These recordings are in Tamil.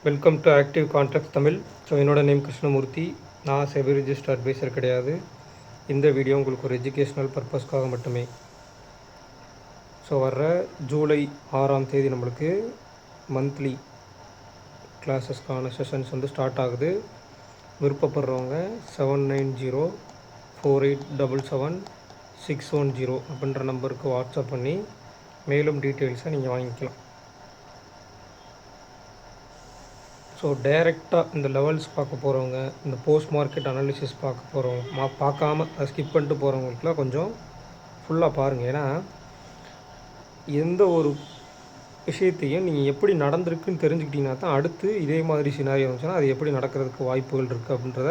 Welcome to active contract Tamil. So என்னோட நேம் கிருஷ்ணமூர்த்தி. நான் செபி ரிஜிஸ்டர் அட்வைசர் கிடையாது. இந்த வீடியோ உங்களுக்கு ஒரு எஜுகேஷ்னல் பர்பஸ்க்காக மட்டுமே. ஸோ வர்ற ஜூலை 6ஆம் தேதி நம்மளுக்கு மந்த்லி கிளாஸஸ்க்கான செஷன்ஸ் வந்து ஸ்டார்ட் ஆகுது. விருப்பப்படுறவங்க 7904877610 அப்படின்ற நம்பருக்கு வாட்ஸ்அப் பண்ணி மேலும் டீட்டெயில்ஸை நீங்கள் வாங்கிக்கலாம். ஸோ டைரெக்டாக இந்த லெவல்ஸ் பார்க்க போகிறவங்க, இந்த போஸ்ட் மார்க்கெட் அனாலிசிஸ் பார்க்க போகிறவங்க, பார்க்காம அதை ஸ்கிப் பண்ணிட்டு போகிறவங்களுக்குலாம் கொஞ்சம் ஃபுல்லாக பாருங்கள். ஏன்னா எந்த ஒரு விஷயத்தையும் நீங்கள் எப்படி நடந்திருக்குன்னு தெரிஞ்சுக்கிட்டிங்கன்னா தான் அடுத்து இதே மாதிரி சினாரியோ வந்துச்சுன்னா அது எப்படி நடக்கிறதுக்கு வாய்ப்புகள் இருக்குது அப்படின்றத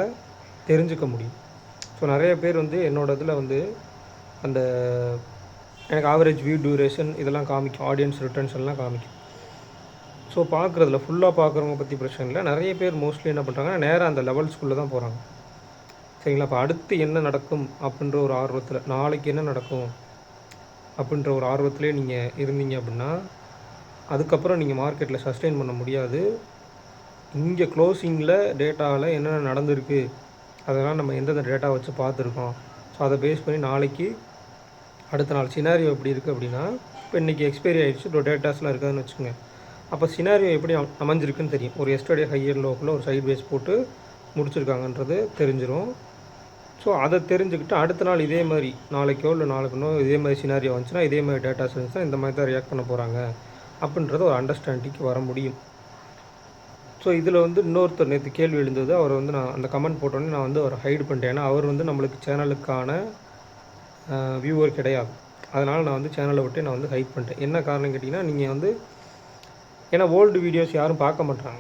தெரிஞ்சுக்க முடியும். ஸோ நிறைய பேர் வந்து என்னோடய இதில் வந்து அந்த எனக்கு ஆவரேஜ் வியூ டியூரேஷன் இதெல்லாம் காமிக்கும், ஆடியன்ஸ் ரிட்டர்ன்ஸ் எல்லாம் காமிக்கும். ஸோ பார்க்குறதுல ஃபுல்லாக பார்க்குறவங்க பற்றி பிரச்சனை இல்லை. நிறைய பேர் மோஸ்ட்லி என்ன பண்ணுறாங்கன்னா நேராக அந்த லெவல்ஸ்குள்ளே தான் போகிறாங்க. சரிங்களா? இப்போ அடுத்து என்ன நடக்கும் அப்படின்ற ஒரு ஆர்வத்தில், நாளைக்கு என்ன நடக்கும் அப்படின்ற ஒரு ஆர்வத்திலே நீங்கள் இருந்தீங்க அப்படின்னா அதுக்கப்புறம் நீங்கள் மார்க்கெட்டில் சஸ்டெயின் பண்ண முடியாது. இங்கே க்ளோசிங்கில் டேட்டாவில் என்னென்ன நடந்திருக்கு அதெல்லாம் நம்ம எந்தெந்த டேட்டா வச்சு பார்த்துருக்கோம். ஸோ அதை பேஸ் பண்ணி நாளைக்கு அடுத்த நாள் சினாரியோ எப்படி இருக்குது அப்படின்னா, இப்போ இன்றைக்கி எக்ஸ்பைரி ஆகிடுச்சு, இப்போ டேட்டாஸ்லாம் இருக்காதுன்னு வச்சுக்கோங்க. அப்போ சினாரியோ எப்படி அமைஞ்சிருக்குன்னு தெரியும். ஒரு எஸ்டர்டே ஹையர் லோக்குள்ள ஒரு சைட் பேஸ் போட்டு முடிச்சிருக்காங்கன்றது தெரிஞ்சிடும். ஸோ அதை தெரிஞ்சுக்கிட்டு அடுத்த நாள் இதே மாதிரி நாளைக்கோ இல்லை நாளைக்குனோ இதே மாதிரி சினாரியோ வந்துச்சுன்னா, இதே மாதிரி டேட்டாஸ் இருந்துச்சுன்னா இந்த மாதிரி தான் ரியாக்ட் பண்ண போகிறாங்க அப்படின்றது ஒரு அண்டர்ஸ்டாண்டிங்க்கு வர முடியும். ஸோ இதில் வந்து இன்னொருத்தர் நேற்று கேள்வி எழுந்தது. அவர் வந்து நான் அந்த கமெண்ட் போட்டோன்னே நான் வந்து அவரை ஹைட் பண்ணிட்டேன். ஏன்னா அவர் வந்து நம்மளுக்கு சேனலுக்கான வியூவர் கிடையாது. அதனால் நான் வந்து சேனலை விட்டு நான் வந்து ஹைட் பண்ணிட்டேன். என்ன காரணம் கேட்டிங்கன்னா, நீங்கள் வந்து ஏன்னா ஓல்டு வீடியோஸ் யாரும் பார்க்க மாட்டாங்க.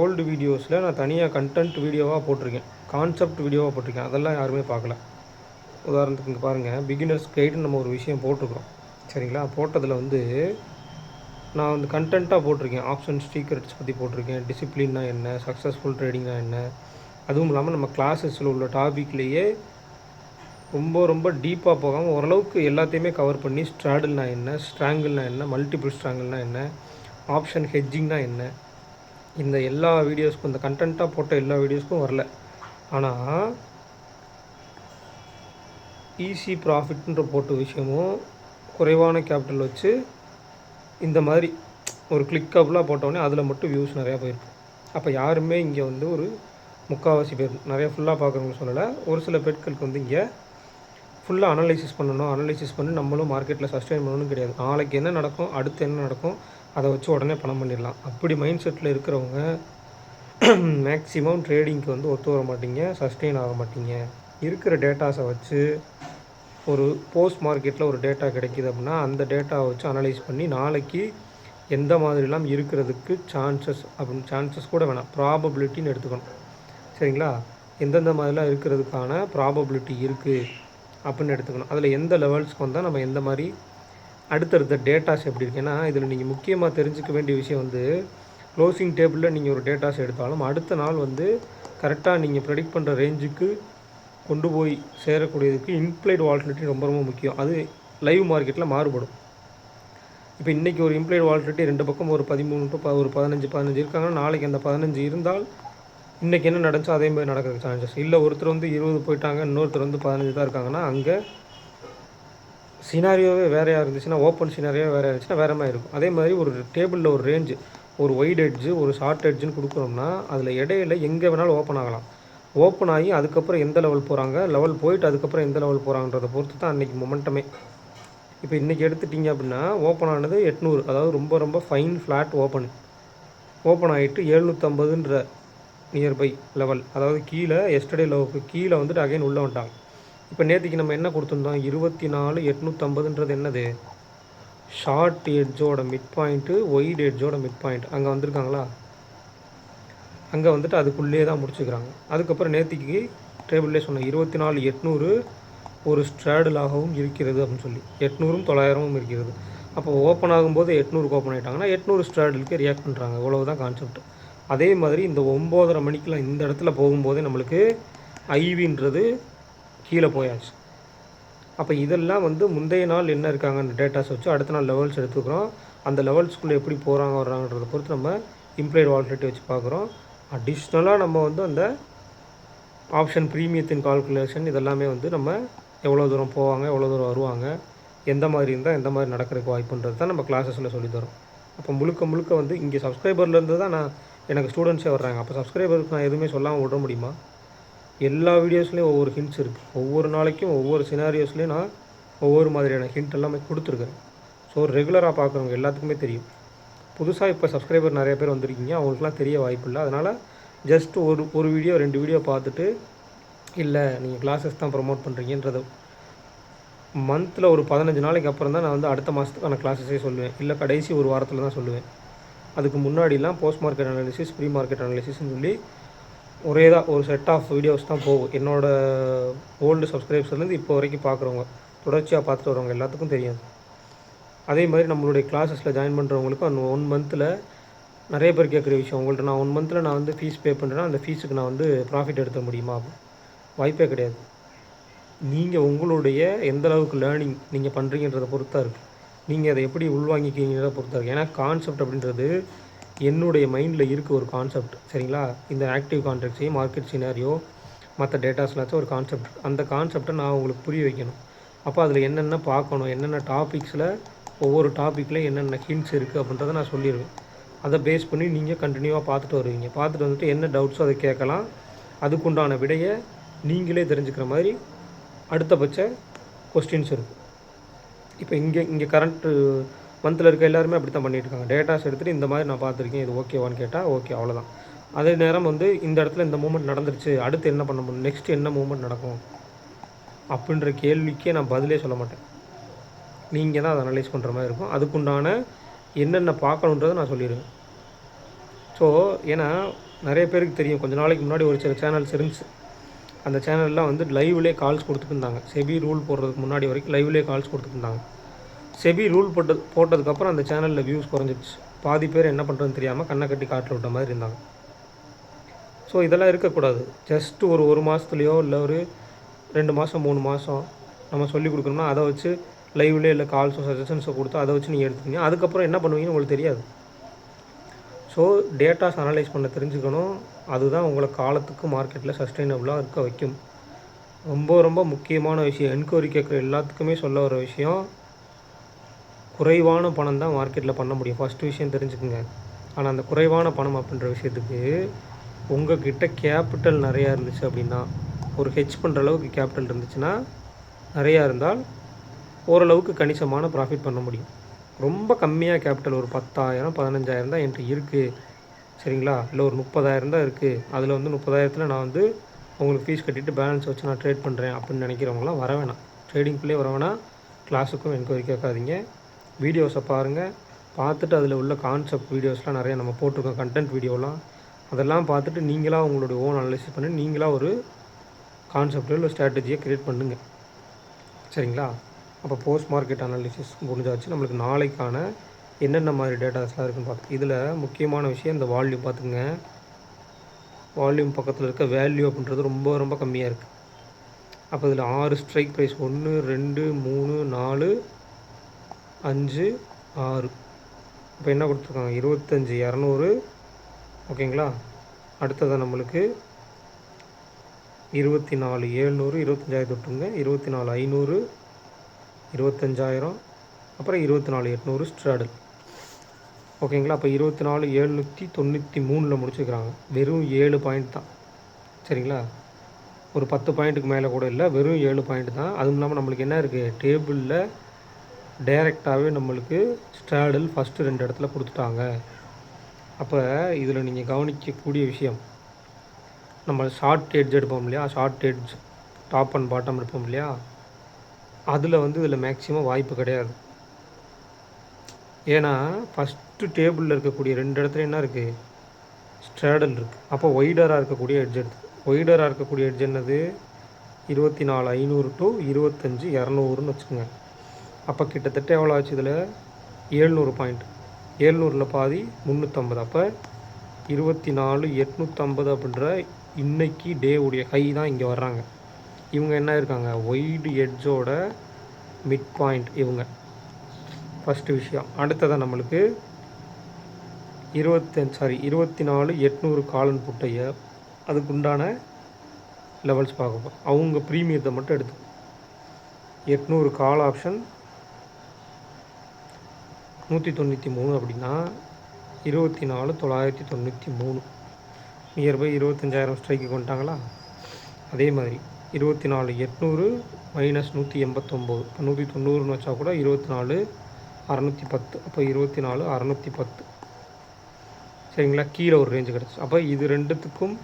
ஓல்டு வீடியோஸில் நான் தனியாக கண்டென்ட் வீடியோவாக போட்டிருக்கேன், கான்செப்ட் வீடியோவாக போட்டிருக்கேன். அதெல்லாம் யாருமே பார்க்கல. உதாரணத்துக்கு இங்கே பாருங்கள், பிகினர்ஸ் கைடுன்னு நம்ம ஒரு விஷயம் போட்டிருக்கிறோம். சரிங்களா? போட்டதில் வந்து நான் வந்து கண்டென்ட்டாக போட்டிருக்கேன். ஆப்ஷன் சீக்ரெட்ஸ் பற்றி போட்டிருக்கேன், டிசிப்ளின்னா என்ன, சக்ஸஸ்ஃபுல் ட்ரேடிங்னா என்ன. அதுவும் இல்லாமல் நம்ம கிளாஸஸில் உள்ள டாபிக்லேயே ரொம்ப டீப்பாக போகாமல் ஓரளவுக்கு எல்லாத்தையுமே கவர் பண்ணி ஸ்ட்ராடில்னா என்ன, ஸ்ட்ராங்கிள்னா என்ன, மல்டிபிள் ஸ்ட்ராங்கிள்னா என்ன, ஆப்ஷன் ஹெட்ஜிங்னா என்ன, இந்த எல்லா வீடியோஸ்க்கும் இந்த கண்டென்ட்டாக போட்ட எல்லா வீடியோஸ்க்கும் வரல. ஆனால் ஈஸி ப்ராஃபிட்ன்ற போட்ட விஷயமும் குறைவான கேபிட்டல் வச்சு இந்த மாதிரி ஒரு கிளிக்கப்லாம் போட்டோடனே அதில் மட்டும் வியூஸ் நிறையா போயிருக்கு. அப்போ யாருமே இங்கே வந்து ஒரு முக்கால்வாசி பேர், நிறையா ஃபுல்லாக பார்க்குறவங்க சொல்லலை, ஒரு சில பேர்களுக்கு வந்து இங்கே ஃபுல்லாக அனலைசிஸ் பண்ணி நம்மளும் மார்க்கெட்டில் சஸ்டெயின் பண்ணணும்னு கிடையாது. நாளைக்கு என்ன நடக்கும், அடுத்து என்ன நடக்கும் அதை வச்சு உடனே பணம் பண்ணிடலாம். அப்படி மைண்ட் செட்டில் இருக்கிறவங்க மேக்ஸிமம் ட்ரேடிங்க்கு வந்து ஒத்து வர மாட்டீங்க, சஸ்டெயின் ஆக மாட்டீங்க. இருக்கிற டேட்டாஸை வச்சு ஒரு போஸ்ட் மார்க்கெட்டில் ஒரு டேட்டா கிடைக்கிது அப்படின்னா அந்த டேட்டாவை வச்சு அனலைஸ் பண்ணி நாளைக்கு எந்த மாதிரிலாம் இருக்கிறதுக்கு சான்சஸ் கூட வேணாம், ப்ராபபிலிட்டின்னு எடுத்துக்கணும். சரிங்களா? எந்தெந்த மாதிரிலாம் இருக்கிறதுக்கான ப்ராபபிலிட்டி இருக்குது அப்படின்னு எடுத்துக்கணும். அதில் எந்த லெவல்ஸ்க்கு வந்தால் நம்ம எந்த மாதிரி அடுத்தடுத்த டேட்டாஸ் எப்படி இருக்குது. ஏன்னா இதில் நீங்கள் முக்கியமாக தெரிஞ்சுக்க வேண்டிய விஷயம் வந்து க்ளோசிங் டேபிளில் நீங்கள் ஒரு டேட்டாஸ் எடுத்தாலும் அடுத்த நாள் வந்து கரெக்டாக நீங்கள் ப்ரெடிக்ட் பண்ணுற ரேஞ்சுக்கு கொண்டு போய் சேரக்கூடியதுக்கு இம்ப்ளைடு வால்டிலிட்டி ரொம்ப முக்கியம். அது லைவ் மார்க்கெட்டில் மாறுபடும். இப்போ இன்றைக்கி ஒரு இம்ப்ளைடு வால்டிலிட்டி ரெண்டு பக்கம் ஒரு 13 ஒரு 15 இருக்காங்கன்னா நாளைக்கு அந்த 15 இருந்தால் இன்றைக்கி என்ன நடந்துச்சோ அதே மாதிரி நடக்கிறதுக்கு சான்சஸ் இல்லை. ஒருத்தர் வந்து 20 போயிட்டாங்க, இன்னொருத்தர் வந்து 15 தான் இருக்காங்கன்னா அங்கே சினாரியோவே வேறையாக இருந்துச்சுன்னா, ஓப்பன் சினாரியோவே வேறையாக இருந்துச்சுன்னா வேறு மாதிரி இருக்கும். அதே மாதிரி ஒரு டேபிளில் ஒரு ரேஞ்சு, ஒரு ஒயிட் எட்ஜு, ஒரு ஷார்ட் எட்ஜுன்னு கொடுக்குறோம்னா அதில் இடையில எங்கே வேணாலும் ஓப்பன் ஆகலாம். ஓப்பன் ஆகி அதுக்கப்புறம் எந்த லெவல் போகிறாங்க, லெவல் போயிட்டு அதுக்கப்புறம் எந்த லெவல் போகிறாங்கன்றதை பொறுத்து தான் அன்றைக்கி மொமெண்டமே. இப்போ இன்றைக்கி எடுத்துட்டிங்க அப்படின்னா ஓப்பன் ஆனது 800, அதாவது ரொம்ப ஃபைன் ஃப்ளாட் ஓப்பன் ஆகிட்டு 750ன்ற நியர்பை லெவல், அதாவது கீழே எஸ்டர்டே லெவலுக்கு கீழே வந்துட்டு அகைன் உள்ளே வந்துட்டாங்க. இப்போ நேற்றுக்கு நம்ம என்ன கொடுத்துருந்தோம், 24,850ன்றது என்னது, ஷார்ட் எட்ஜோட மிட் பாயிண்ட்டு, ஒயிட் எட்ஜோட மிட் பாயிண்ட் அங்கே வந்திருக்காங்களா, அங்கே வந்துட்டு அதுக்குள்ளே தான் முடிச்சுக்கிறாங்க. அதுக்கப்புறம் நேற்றுக்கு டேபிள்லே சொன்னேன் 24,800 ஒரு ஸ்ட்ராடலாகவும் இருக்கிறது அப்படின்னு சொல்லி, 800ம் 900ம் இருக்கிறது. அப்போ ஓப்பன் ஆகும்போது 800க்கு ஓப்பன் ஆகிட்டாங்கன்னா 800 ஸ்ட்ராடலுக்கு ரியாக்ட் பண்ணுறாங்க. இவ்வளவுதான் கான்செப்ட். அதே மாதிரி இந்த 9:30 மணிக்கெலாம் இந்த இடத்துல போகும்போதே நம்மளுக்கு ஐவின்றது கீழே போயாச்சு. அப்போ இதெல்லாம் வந்து முந்தைய நாள் என்ன இருக்காங்க அந்த டேட்டாஸ் வச்சு அடுத்த நாள் லெவல்ஸ் எடுத்துக்கிறோம். அந்த லெவல்ஸ்குள்ளே எப்படி போகிறாங்க வர்றாங்கன்றதை பொறுத்து நம்ம இம்ப்ளைடு வாலட்டிலிட்டி வச்சு பார்க்குறோம். அடிஷ்னலாக நம்ம வந்து அந்த ஆப்ஷன் ப்ரீமியத்தின் கால்குலேஷன் இதெல்லாமே வந்து நம்ம எவ்வளோ தூரம் போவாங்க, எவ்வளோ தூரம் வருவாங்க, எந்த மாதிரி இருந்தால் எந்த மாதிரி நடக்கிறதுக்கு வாய்ப்புன்றது தான் நம்ம கிளாஸஸில் சொல்லித்தரோம். அப்போ முழுக்க முழுக்க வந்து இங்கே சப்ஸ்கிரைபர்லேருந்து தான் எனக்கு ஸ்டூடெண்ட்ஸே வர்றாங்க. அப்போ சப்ஸ்கிரைபருக்கு நான் எதுவுமே சொல்லாமல் விட முடியுமா? எல்லா வீடியோஸ்லேயும் ஒவ்வொரு ஹிண்ட்ஸ் இருக்குது. ஒவ்வொரு நாளைக்கும் ஒவ்வொரு சினாரியோஸ்லேயும் நான் ஒவ்வொரு மாதிரியான ஹிண்ட் எல்லாமே கொடுத்துருக்குறேன். ஸோ ரெகுலராக பார்க்குறவங்க எல்லாத்துக்குமே தெரியும். புதுசாக இப்போ சப்ஸ்கிரைபர் நிறைய பேர் வந்திருக்கீங்க, அவங்களுக்குலாம் தெரிய வாய்ப்பு இல்லை. அதனால் ஜஸ்ட் ஒரு வீடியோ 2 வீடியோ பார்த்துட்டு இல்லை நீங்கள் கிளாஸஸ் தான் ப்ரொமோட் பண்ணுறீங்கன்றது மந்தில் ஒரு 15 நாளைக்கு அப்புறம் தான் நான் வந்து அடுத்த மாதத்துக்கான கிளாஸஸே சொல்லுவேன். இல்லை கடைசி ஒரு வாரத்தில் தான் சொல்லுவேன். அதுக்கு முன்னாடிலாம் post market analysis, pre market அனாலிசிஸ்ன்னு சொல்லி ஒரே தான் ஒரு செட் ஆஃப் வீடியோஸ் தான் போகும். என்னோடய ஓல்டு சப்ஸ்கிரைபர்ஸ்லேருந்து இப்போ வரைக்கும் பார்க்குறவங்க, தொடர்ச்சியாக பார்த்துட்டு வரவங்க எல்லாத்துக்கும் தெரியும். அதே மாதிரி நம்மளுடைய கிளாஸஸில் ஜாயின் பண்ணுறவங்களுக்கும் அந்த 1 மந்தில் நிறைய பேர் கேட்குற விஷயம், உங்கள்கிட்ட நான் 1 மந்தில் நான் வந்து ஃபீஸ் பே பண்ணுறேன்னா அந்த ஃபீஸுக்கு நான் வந்து ப்ராஃபிட் எடுத்த முடியுமா? வாய்ப்பே கிடையாது. நீங்கள் உங்களுடைய எந்த அளவுக்கு லேர்னிங் நீங்கள் பண்ணுறீங்கன்றதை பொறுத்தாக இருக்குது. நீங்கள் அதை எப்படி உள்வாங்கிக்கிறீங்கிறத பொறுத்தாக இருக்குது. ஏன்னா கான்செப்ட் அப்படின்றது என்னுடைய மைண்டில் இருக்குது ஒரு கான்செப்ட், சரிங்களா? இந்த ஆக்டிவ் கான்ட்ராக்ட்ஸையும் மார்க்கெட் சினாரியோ மற்ற டேட்டாஸ்லாச்சும் ஒரு கான்செப்ட், அந்த கான்செப்டை நான் உங்களுக்கு புரிய வைக்கணும். அப்போ அதில் என்னென்ன பார்க்கணும், என்னென்ன டாபிக்ஸில் ஒவ்வொரு டாப்பிக்கில் என்னென்ன ஹிண்ட்ஸ் இருக்குது அப்படின்றத நான் சொல்லிடுவேன். அதை பேஸ் பண்ணி நீங்கள் கண்டினியூவாக பார்த்துட்டு வருவீங்க. பார்த்துட்டு வந்துட்டு என்ன டவுட்ஸோ அதை கேட்கலாம். அதுக்குண்டான விடையை நீங்களே தெரிஞ்சுக்கிற மாதிரி அடுத்தபட்ச கொஸ்டின்ஸ் இருக்கும். இப்போ இங்கே கரண்ட்டு மந்தில் இருக்க எல்லாருமே அப்படி தான் பண்ணிகிட்ருக்காங்க. டேட்டாஸ் எடுத்துகிட்டு இந்த மாதிரி நான் பார்த்துருக்கேன், இது ஓகேவான்னு கேட்டால் ஓகே, அவ்வளோதான். அதே நேரம் வந்து இந்த இடத்துல இந்த மூமெண்ட் நடந்துருச்சு, அடுத்து என்ன பண்ண முடியும், நெக்ஸ்ட் என்ன மூமெண்ட் நடக்கும் அப்படின்ற கேள்விக்கே நான் பதிலே சொல்ல மாட்டேன். நீங்கள் தான் அதை அனலைஸ் பண்ணுற மாதிரி இருக்கும். அதுக்குண்டான என்னென்ன பார்க்கணுன்றதை நான் சொல்லிடுவேன். ஸோ ஏன்னா நிறைய பேருக்கு தெரியும், கொஞ்சம் நாளைக்கு முன்னாடி ஒரு சில சேனல்ஸ் இருந்துச்சு. அந்த சேனல்லாம் வந்து லைவ்லேயே கால்ஸ் கொடுத்துருந்தாங்க. செபி ரூல் போடுறதுக்கு முன்னாடி வரைக்கும் லைவ்லேயே கால்ஸ் கொடுத்துருந்தாங்க. செபி ரூல் போட்டதுக்கப்புறம் அந்த சேனலில் வியூஸ் குறைஞ்சிடுச்சு. பாதி பேர் என்ன பண்ணுறதுன்னு தெரியாமல் கண்ணை கட்டி காட்டில் விட்ட மாதிரி இருந்தாங்க. ஸோ இதெல்லாம் இருக்கக்கூடாது. ஜஸ்ட்டு ஒரு மாதத்துலையோ இல்லை ஒரு 2 மாதம் 3 மாதம் நம்ம சொல்லிக் கொடுக்கணும்னா அதை வச்சு லைவ்லேயே இல்லை கால்ஸோ சஜஷன்ஸோ கொடுத்தா அதை வச்சு நீங்கள் எடுத்துக்கிங்க. அதுக்கப்புறம் என்ன பண்ணுவீங்கன்னு உங்களுக்கு தெரியாது. ஸோ டேட்டாஸ் அனலைஸ் பண்ண தெரிஞ்சுக்கணும். அதுதான் உங்களை காலத்துக்கு மார்க்கெட்டில் சஸ்டைனபிளாக இருக்க வைக்கும். ரொம்ப ரொம்ப முக்கியமான விஷயம், என்கொயரி கேட்குற எல்லாத்துக்குமே சொல்ல வர விஷயம், குறைவான பணம் தான் மார்க்கெட்டில் பண்ண முடியும். ஃபஸ்ட்டு விஷயம் தெரிஞ்சுக்குங்க. ஆனால் அந்த குறைவான பணம் அப்படின்ற விஷயத்துக்கு உங்கள் கிட்ட கேபிட்டல் நிறையா இருந்துச்சு அப்படின்னா, ஒரு ஹெட்ஜ் பண்ணுற அளவுக்கு கேபிட்டல் இருந்துச்சுன்னா, நிறையா இருந்தால் ஓரளவுக்கு கணிசமான ப்ராஃபிட் பண்ண முடியும். ரொம்ப கம்மியாக கேபிட்டல் ஒரு 10,000 15,000 தான் என்கிட்ட இருக்குது, சரிங்களா? இல்லை ஒரு 30,000 தான் இருக்குது, அதில் வந்து 30,000த்தில் நான் வந்து உங்களுக்கு ஃபீஸ் கட்டிட்டு பேலன்ஸ் வச்சு நான் ட்ரேட் பண்ணுறேன் அப்படின்னு நினைக்கிறவங்களாம் வர வேணாம். ட்ரேடிங்குள்ளே வர வேணாம். கிளாஸுக்கும் என்கொயரி கேட்காதீங்க. வீடியோஸை பாருங்கள். பார்த்துட்டு அதில் உள்ள கான்செப்ட் வீடியோஸ்லாம் நிறையா நம்ம போட்டிருக்கோம், கண்டென்ட் வீடியோலாம். அதெல்லாம் பார்த்துட்டு நீங்களாக உங்களுடைய ஓன் அனலைசிஸ் பண்ணி நீங்களாக ஒரு கான்செப்டில் இல்லை ஸ்ட்ராட்டஜியை க்ரியேட் பண்ணுங்கள், சரிங்களா? அப்போ போஸ்ட் மார்க்கெட் அனாலிசிஸ் முடிஞ்சாச்சு. நம்மளுக்கு நாளைக்கான என்னென்ன மாதிரி டேட்டாஸ்லாம் இருக்குதுன்னு பார்த்து, இதில் முக்கியமான விஷயம் இந்த வால்யூம் பார்த்துங்க. வால்யூம் பக்கத்தில் இருக்க வேல்யூ அப்படின்றது ரொம்ப ரொம்ப கம்மியாக இருக்குது. அப்போ இதில் 6 ஸ்ட்ரைக் ப்ரைஸ் 1 2 3 4 5 6. இப்போ என்ன கொடுத்துருக்காங்க, 25,200, ஓகேங்களா? அடுத்தது நம்மளுக்கு 24,700, 25,000 தொட்டுங்க, 24,500, 25,000, அப்புறம் 24,800 ஸ்ட்ராடல், ஓகேங்களா? அப்போ 24,793 முடிச்சுக்கிறாங்க. வெறும் 7 பாயிண்ட் தான், சரிங்களா? ஒரு 10 பாயிண்ட்டுக்கு மேலே கூட இல்லை, வெறும் 7 பாயிண்ட் தான். அதுவும் இல்லாமல் நம்மளுக்கு என்ன இருக்குது, டேபிளில் டைரெக்டாகவே நம்மளுக்கு ஸ்ட்ராடல் ஃபஸ்ட்டு 2 இடத்துல கொடுத்துட்டாங்க. அப்போ இதில் நீங்கள் கவனிக்கக்கூடிய விஷயம், நம்ம ஷார்ட் எட்ஜ் எடுப்போம் இல்லையா, short edge top and bottom எடுப்போம் இல்லையா, அதில் வந்து இதில் மேக்ஸிமம் வாய்ப்பு கிடையாது. ஏன்னா ஃபஸ்ட்டு டேபிளில் இருக்கக்கூடிய 2 இடத்துல என்ன இருக்குது, ஸ்ட்ராடல் இருக்குது. அப்போ ஒய்டராக இருக்கக்கூடிய எட்ஜ் எடுத்து, ஒய்டராக இருக்கக்கூடிய எட்ஜ் என்னது, 24,500 to 25,200ன்னு வச்சுக்கோங்க. அப்போ கிட்டத்தட்ட எவ்வளோ ஆச்சு, இதில் 700 பாயிண்ட். 700ல் பாதி 350. அப்போ 24,850 அப்படின்ற இன்றைக்கி டே உடைய ஹை தான் இங்கே வர்றாங்க. இவங்க என்ன இருக்காங்க, ஒய்டு எட்ஜோட மிட் பாயிண்ட் இவங்க. ஃபஸ்ட்டு விஷயம். அடுத்ததான் நம்மளுக்கு 24,800 காலன் புட்டைய அதுக்குண்டான லெவல்ஸ் பார்க்கப்போம். அவங்க ப்ரீமியத்தை மட்டும் எடுத்து 800 கால் ஆப்ஷன் 193 அப்படின்னா 24,993 நியர்பை 25,000 ஸ்ட்ரைக்கு கொண்டாங்களா. அதே மாதிரி 24,800 மைனஸ் 189 இப்போ 190ன்னு வச்சா கூட 24,610 அப்போ 24,610 சரிங்களா. கீழே ஒரு ரேஞ்சு கிடச்சி. அப்போ இது ரெண்டுத்துக்கும்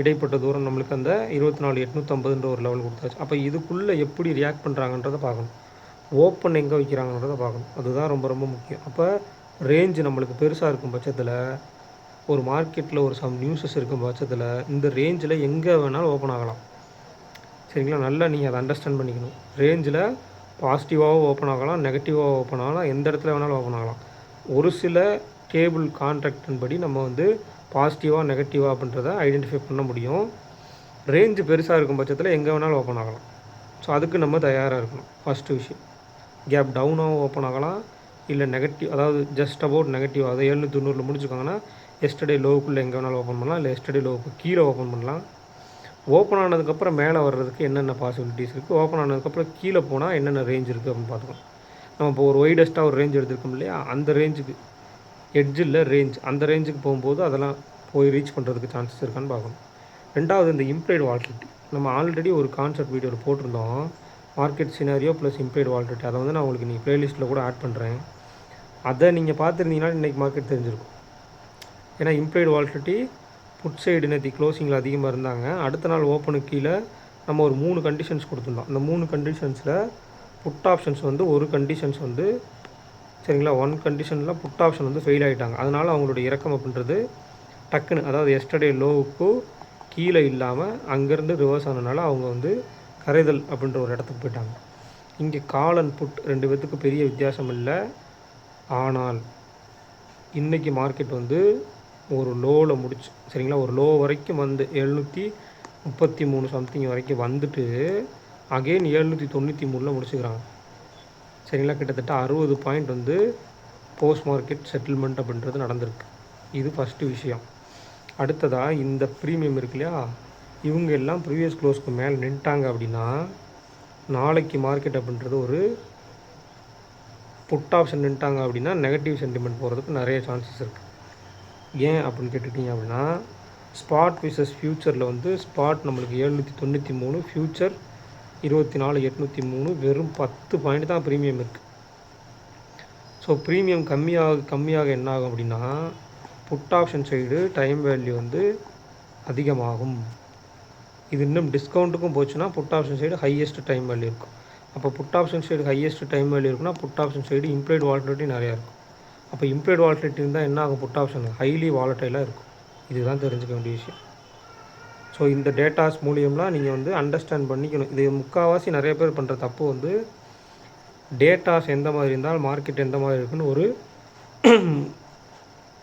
இடைப்பட்ட தூரம் நம்மளுக்கு அந்த 24,850ன்ற ஒரு லெவல் கொடுத்தாச்சு. அப்போ இதுக்குள்ளே எப்படி ரியாக்ட் பண்ணுறாங்கன்றதை பார்க்கணும். ஓப்பன் எங்கே வைக்கிறாங்கன்றதை பார்க்கணும். அதுதான் ரொம்ப ரொம்ப முக்கியம். அப்போ ரேஞ்சு நம்மளுக்கு பெருசாக இருக்கும் பட்சத்தில், ஒரு மார்க்கெட்டில் ஒரு சம் நியூஸஸ் இருக்கும் பட்சத்தில் இந்த ரேஞ்சில் எங்கே வேணாலும் ஓப்பன் ஆகலாம். சரிங்களா. நல்லா நீங்கள் அதை அண்டர்ஸ்டாண்ட் பண்ணிக்கணும். ரேஞ்சில் பாசிட்டிவாகவும் ஓப்பன் ஆகலாம், நெகட்டிவாக ஓப்பன் ஆகலாம், எந்த இடத்துல வேணாலும் ஓப்பன் ஆகலாம். ஒரு சில கேபிள் கான்ட்ராக்டின் படி நம்ம வந்து பாசிட்டிவாக நெகட்டிவாக அப்படின்றத ஐடென்டிஃபை பண்ண முடியும். ரேஞ்சு பெருசாக இருக்கும் பட்சத்தில் எங்கே வேணாலும் ஓப்பன் ஆகலாம். ஸோ அதுக்கு நம்ம தயாராக இருக்கணும். ஃபஸ்ட்டு விஷயம், கேப் டவுனாகவும் ஓப்பன் ஆகலாம், இல்லை நெகட்டிவ், அதாவது ஜஸ்ட் அபவுட் நெகட்டிவ், அதை 790 முடிச்சுக்கோங்கன்னா எஸ்டர்டே லோவுக்குள்ளே எங்கே வேணாலும் ஓப்பன் பண்ணலாம், இல்லை எஸ்டர்டே லோவுக்கு கீழே ஓப்பன் பண்ணலாம். ஓப்பன் ஆனதுக்கப்புறம் மேலே வர்றதுக்கு என்னென்ன பாசிபிலிட்டிஸ் இருக்குது, ஓப்பன் ஆனதுக்கப்புறம் கீழே போனால் என்னென்ன ரேஞ்ச் இருக்குது அப்படின்னு பார்த்துக்கலாம். நம்ம இப்போ ஒரு ஒய்டஸ்ட்டாக ஒரு ரேஞ்ச் எடுத்துருக்கோம் இல்லையா, அந்த ரேஞ்சுக்கு எட்ஜில் ரேஞ்ச், அந்த ரேஞ்சுக்கு போகும்போது அதெல்லாம் போய் ரீச் பண்ணுறதுக்கு சான்சஸ் இருக்கான்னு பார்க்கணும். ரெண்டாவது, இந்த இம்ப்ளைடு வால்டிலிட்டி. நம்ம ஆல்ரெடி ஒரு கான்செப்ட் வீடியோவில் போட்டிருந்தோம், market scenario plus implied volatility. அதை வந்து நான் உங்களுக்கு நீங்கள் ப்ளேலிஸ்ட்டில் கூட ஆட் பண்ணுறேன். அதை நீங்கள் பார்த்துருந்தீங்கன்னா இன்றைக்கி மார்க்கெட் தெரிஞ்சிருக்கும். ஏன்னா இம்ப்ளைடு வால்டிலிட்டி புட் சைடு நேற்று க்ளோசிங்கில் அதிகமாக இருந்தாங்க. அடுத்த நாள் ஓப்பனுக்கு கீழே நம்ம ஒரு 3 கண்டிஷன்ஸ் கொடுத்துருந்தோம். அந்த 3 கண்டிஷன்ஸில் புட் ஆப்ஷன்ஸ் வந்து ஒரு கண்டிஷன்ஸ் வந்து சரிங்களா, 1 கண்டிஷனில் புட் ஆப்ஷன் வந்து ஃபெயில் ஆகிட்டாங்க. அதனால் அவங்களுடைய இறக்கம் அப்படின்றது டக்குன்னு, அதாவது எஸ்டர்டே லோவுக்கு கீழே இல்லாமல் அங்கேருந்து ரிவர்ஸ் ஆனதுனால அவங்க வந்து கரைதல் அப்படின்ற ஒரு இடத்துக்கு போயிட்டாங்க. இங்கே கால் அண்ட் புட் 2 பேர்த்துக்கு பெரிய வித்தியாசம் இல்லை. ஆனால் இன்றைக்கி மார்க்கெட் வந்து ஒரு லோவில் முடிச்சு சரிங்களா, ஒரு லோ வரைக்கும் வந்து 733 சம்திங் வரைக்கும் வந்துட்டு அகெயின் 793 முடிச்சுக்கிறாங்க. சரிங்களா. கிட்டத்தட்ட 60 பாயிண்ட் வந்து போஸ்ட் மார்க்கெட் செட்டில்மெண்ட் அப்படின்றது நடந்திருக்கு. இது ஃபஸ்ட்டு விஷயம். அடுத்ததாக இந்த ப்ரீமியம் இருக்கு இல்லையா, இவங்க எல்லாம் ப்ரீவியஸ் க்ளோஸ்க்கு மேலே நின்ட்டாங்க அப்படின்னா நாளைக்கு மார்க்கெட் அப்படின்றது ஒரு புட் ஆப்ஷன் நின்ட்டாங்க அப்படின்னா நெகட்டிவ் சென்டிமெண்ட் போகிறதுக்கு நிறைய சான்சஸ் இருக்குது. ஏன் அப்படின்னு கேட்டுக்கிட்டீங்க அப்படின்னா, ஸ்பாட் விசஸ் ஃப்யூச்சரில் வந்து ஸ்பாட் நம்மளுக்கு 793, ஃப்யூச்சர் 24,803, வெறும் 10 பாயிண்ட் தான் ப்ரீமியம் இருக்குது. ஸோ ப்ரீமியம் கம்மியாக என்ன ஆகும் அப்படின்னா, put option side time value வந்து அதிகமாகும். இது இன்னும் டிஸ்கவுண்ட்டுக்கும் போச்சுன்னா put option side highest time value இருக்கும். அப்போ put option side highest time value இருக்குன்னா put option side implied volatility நிறையா இருக்கும். அப்போ இம்ப்ளைடு வாலட்டிலிட்டி இருந்தால் என்ன ஆகும், புட் ஆப்ஷன் ஹைலி வாலட்டைலாக இருக்கும். இதுதான் தெரிஞ்சுக்க வேண்டிய விஷயம். ஸோ இந்த டேட்டாஸ் மூலியம்லாம் நீங்கள் வந்து அண்டர்ஸ்டாண்ட் பண்ணிக்கணும். இது முக்கால்வாசி நிறைய பேர் பண்ணுற தப்பு வந்து டேட்டாஸ் எந்த மாதிரி இருந்தால் மார்க்கெட் எந்த மாதிரி இருக்குன்னு ஒரு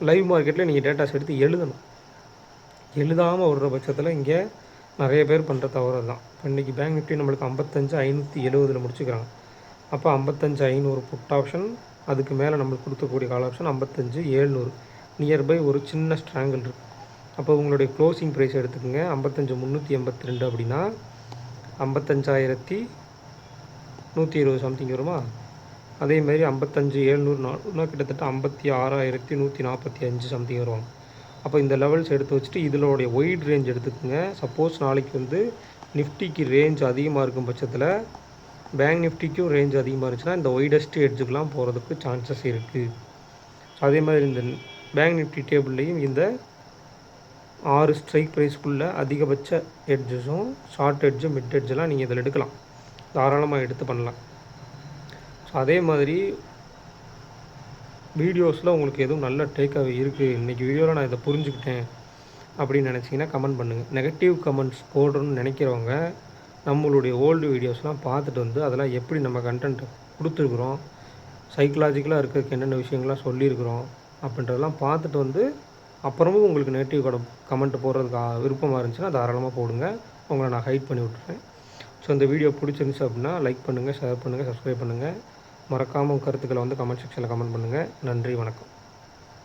லைவ் மார்க்கெட்டில் நீங்கள் டேட்டாஸ் எடுத்து எழுதணும். எழுதாமல் விடுற பட்சத்தில் இங்கே நிறைய பேர் பண்ணுற தவறு தான். இப்போ இன்றைக்கி பேங்க் நிஃப்டி நம்மளுக்கு 55,570 முடிச்சுக்கிறாங்க. அப்போ 55,500 புட் ஆப்ஷன், அதுக்கு மேலே நம்மளுக்கு கொடுக்கக்கூடிய கால் ஆப்ஷன் 55,700, நியர்பை ஒரு சின்ன ஸ்ட்ராங்கிள் இருக்குது. அப்போ உங்களுடைய க்ளோசிங் ப்ரைஸ் எடுத்துக்கோங்க, 55,382 அப்படின்னா 55,120 சம்திங் வருமா. அதேமாதிரி 55,700 கிட்டத்தட்ட 56,145 சம்திங் வருவாங்க. அப்போ இந்த லெவல்ஸ் எடுத்து வச்சுட்டு இதனுடைய ஒயிட் ரேஞ்ச் எடுத்துக்கோங்க. சப்போஸ் நாளைக்கு வந்து நிஃப்டிக்கு ரேஞ்ச் அதிகமாக இருக்கும் பட்சத்தில் பேங்க் நிஃப்டிக்கும் ரேஞ்ச் அதிகமாக இருந்துச்சுன்னா இந்த ஒய்டஸ்ட் எட்ஜுக்கெலாம் போகிறதுக்கு சான்சஸ் இருக்குது. அதே மாதிரி இந்த பேங்க் நிஃப்டி டேபிள்லேயும் இந்த 6 ஸ்ட்ரைக் ப்ரைஸ்க்குள்ளே அதிகபட்ச எட்ஜஸும் ஷார்ட் எட்ஜு மிட் எட்ஜெலாம் நீங்கள் இதில் எடுக்கலாம், தாராளமாக எடுத்து பண்ணலாம். ஸோ அதே மாதிரி வீடியோஸில் உங்களுக்கு எதுவும் நல்ல டேக்அவே இருக்குது, இன்றைக்கி வீடியோவில் நான் இதை புரிஞ்சுக்கிட்டேன் அப்படின்னு நினச்சிங்கன்னா கமெண்ட் பண்ணுங்கள். நெகட்டிவ் கமெண்ட்ஸ் போடுறோன்னு நினைக்கிறவங்க நம்மளுடைய ஓல்டு வீடியோஸ்லாம் பார்த்துட்டு வந்து அதெல்லாம் எப்படி நம்ம கண்டென்ட் கொடுத்துருக்குறோம், சைக்கலாஜிக்கலாக இருக்கிறதுக்கு என்னென்ன விஷயங்கள்லாம் சொல்லியிருக்கிறோம் அப்படின்றதெல்லாம் பார்த்துட்டு வந்து அப்புறமும் உங்களுக்கு நெகட்டிவ் கமெண்ட் போடுறதுக்கு விருப்பமாக இருந்துச்சுன்னா தாராளமாக போடுங்க, உங்களை நான் ஹைட் பண்ணி விட்டுறேன். ஸோ இந்த வீடியோ பிடிச்சிருந்துச்சு அப்படின்னா லைக் பண்ணுங்கள், ஷேர் பண்ணுங்கள், சப்ஸ்கிரைப் பண்ணுங்கள். மறக்காமல் கருத்துக்களை வந்து கமெண்ட் செக்ஷனில் கமெண்ட் பண்ணுங்கள். நன்றி, வணக்கம்.